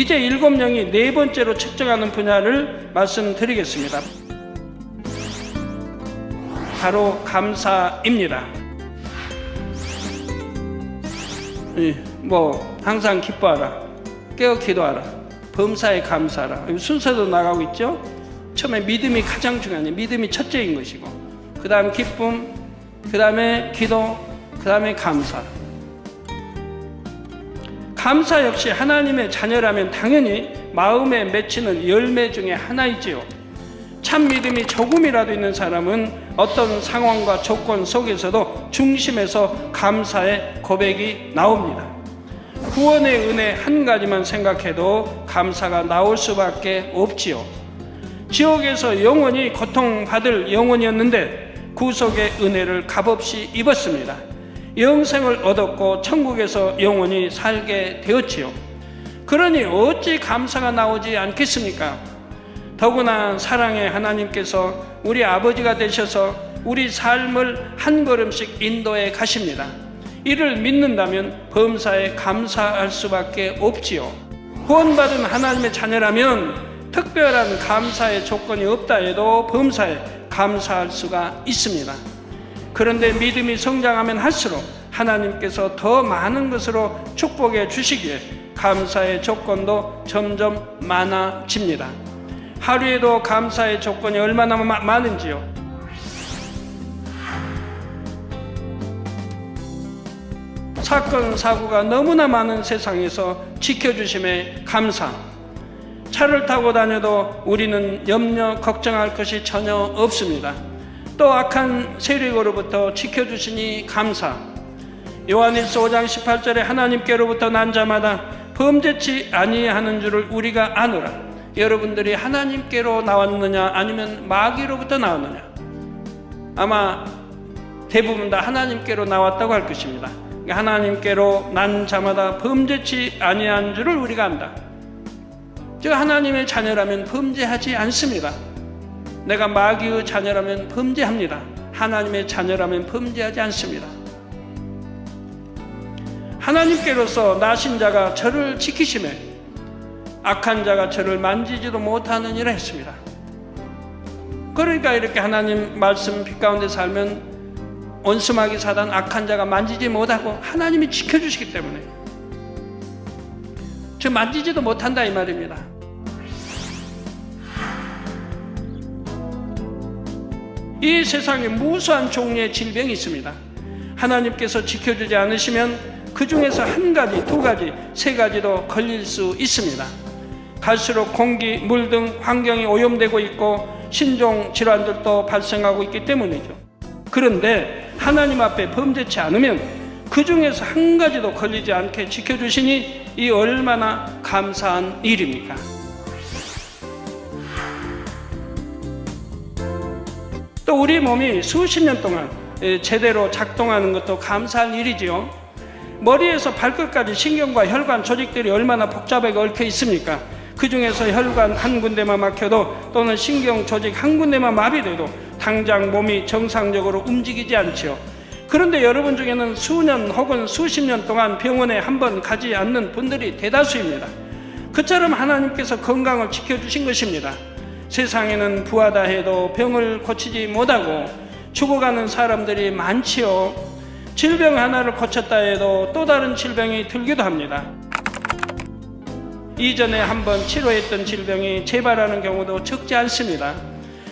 이제 7명이 네 번째로 측정하는 분야를 말씀드리겠습니다. 바로 감사입니다. 항상 기뻐하라, 깨어 기도하라, 범사에 감사하라. 순서도 나가고 있죠. 처음에 믿음이 가장 중요해요. 믿음이 첫째인 것이고, 그 다음 기쁨, 그 다음에 기도, 그 다음에 감사. 감사 역시 하나님의 자녀라면 당연히 마음에 맺히는 열매 중에 하나이지요. 참 믿음이 조금이라도 있는 사람은 어떤 상황과 조건 속에서도 중심에서 감사의 고백이 나옵니다. 구원의 은혜 한 가지만 생각해도 감사가 나올 수밖에 없지요. 지옥에서 영원히 고통받을 영혼이었는데 구속의 은혜를 값없이 입었습니다. 영생을 얻었고 천국에서 영원히 살게 되었지요. 그러니 어찌 감사가 나오지 않겠습니까? 더구나 사랑의 하나님께서 우리 아버지가 되셔서 우리 삶을 한 걸음씩 인도해 가십니다. 이를 믿는다면 범사에 감사할 수밖에 없지요. 구원받은 하나님의 자녀라면 특별한 감사의 조건이 없다 해도 범사에 감사할 수가 있습니다. 그런데 믿음이 성장하면 할수록 하나님께서 더 많은 것으로 축복해 주시기에 감사의 조건도 점점 많아집니다. 하루에도 감사의 조건이 얼마나 많은지요. 사건, 사고가 너무나 많은 세상에서 지켜주심에 감사. 차를 타고 다녀도 우리는 염려, 걱정할 것이 전혀 없습니다. 또 악한 세력으로부터 지켜주시니 감사. 요한일서 5장 18절에 하나님께로부터 난 자마다 범죄치 아니하는 줄을 우리가 아노라. 여러분들이 하나님께로 나왔느냐 아니면 마귀로부터 나왔느냐? 아마 대부분 다 하나님께로 나왔다고 할 것입니다. 하나님께로 난 자마다 범죄치 아니한 줄을 우리가 안다. 즉 하나님의 자녀라면 범죄하지 않습니다. 내가 마귀의 자녀라면 범죄합니다. 하나님의 자녀라면 범죄하지 않습니다. 하나님께로서 나신 자가 저를 지키시매 악한 자가 저를 만지지도 못하느니라 했습니다. 그러니까 이렇게 하나님 말씀 빛 가운데 살면 원수마귀 사단 악한 자가 만지지 못하고 하나님이 지켜주시기 때문에 저 만지지도 못한다 이 말입니다. 이 세상에 무수한 종류의 질병이 있습니다. 하나님께서 지켜주지 않으시면 그 중에서 한 가지, 두 가지, 세 가지도 걸릴 수 있습니다. 갈수록 공기, 물 등 환경이 오염되고 있고 신종 질환들도 발생하고 있기 때문이죠. 그런데 하나님 앞에 범죄치 않으면 그 중에서 한 가지도 걸리지 않게 지켜주시니 이 얼마나 감사한 일입니까? 또 우리 몸이 수십 년 동안 제대로 작동하는 것도 감사할 일이지요. 머리에서 발끝까지 신경과 혈관 조직들이 얼마나 복잡하게 얽혀 있습니까? 그 중에서 혈관 한 군데만 막혀도 또는 신경 조직 한 군데만 마비돼도 당장 몸이 정상적으로 움직이지 않지요. 그런데 여러분 중에는 수년 혹은 수십 년 동안 병원에 한 번 가지 않는 분들이 대다수입니다. 그처럼 하나님께서 건강을 지켜주신 것입니다. 세상에는 부하다 해도 병을 고치지 못하고 죽어가는 사람들이 많지요. 질병 하나를 고쳤다 해도 또 다른 질병이 들기도 합니다. 이전에 한번 치료했던 질병이 재발하는 경우도 적지 않습니다.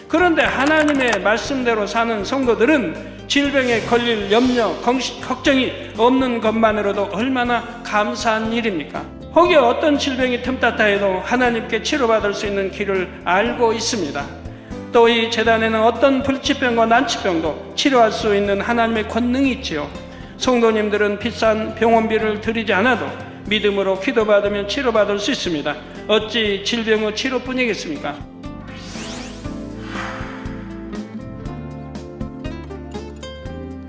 그런데 하나님의 말씀대로 사는 성도들은 질병에 걸릴 염려, 걱정이 없는 것만으로도 얼마나 감사한 일입니까? 혹여 어떤 질병이 틈탔다 해도 하나님께 치료받을 수 있는 길을 알고 있습니다. 또 이 재단에는 어떤 불치병과 난치병도 치료할 수 있는 하나님의 권능이 있지요. 성도님들은 비싼 병원비를 들이지 않아도 믿음으로 기도받으면 치료받을 수 있습니다. 어찌 질병의 치료뿐이겠습니까?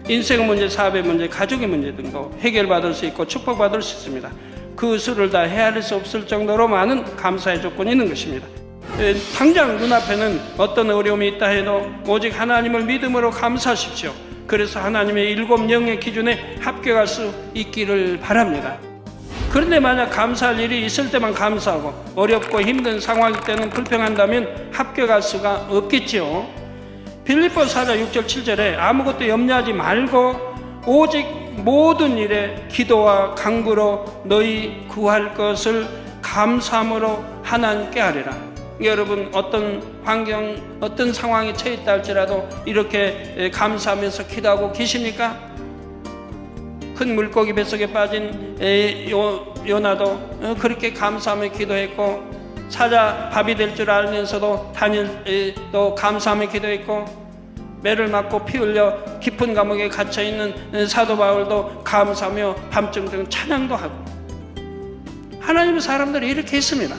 인생의 문제, 사업의 문제, 가족의 문제 등도 해결받을 수 있고 축복받을 수 있습니다. 그 수를 다 헤아릴 수 없을 정도로 많은 감사의 조건이 있는 것입니다. 당장 눈앞에는 어떤 어려움이 있다 해도 오직 하나님을 믿음으로 감사하십시오. 그래서 하나님의 7 영의 기준에 합격할 수 있기를 바랍니다. 그런데 만약 감사할 일이 있을 때만 감사하고 어렵고 힘든 상황일 때는 불평한다면 합격할 수가 없겠지요. 빌립보서 4장 6절 7절에 아무것도 염려하지 말고 오직 모든 일에 기도와 간구로 너희 구할 것을 감사함으로 하나님께 아뢰라. 여러분 어떤 환경 어떤 상황에 처했다 할지라도 이렇게 감사하면서 기도하고 계십니까? 큰 물고기 뱃속에 빠진 요나도 그렇게 감사하며 기도했고, 사자 밥이 될 줄 알면서도 다니엘도 감사하며 기도했고, 매를 맞고 피 흘려 깊은 감옥에 갇혀있는 사도 바울도 감사하며 밤중등 찬양도 하고, 하나님의 사람들이 이렇게 했습니다.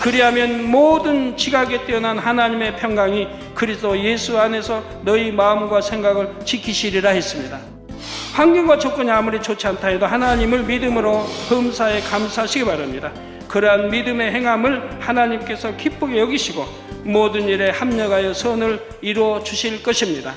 그리하면 모든 지각에 뛰어난 하나님의 평강이 그리스도 예수 안에서 너희 마음과 생각을 지키시리라 했습니다. 환경과 조건이 아무리 좋지 않다 해도 하나님을 믿음으로 범사에 감사하시기 바랍니다. 그러한 믿음의 행함을 하나님께서 기쁘게 여기시고 모든 일에 합력하여 선을 이루어 주실 것입니다.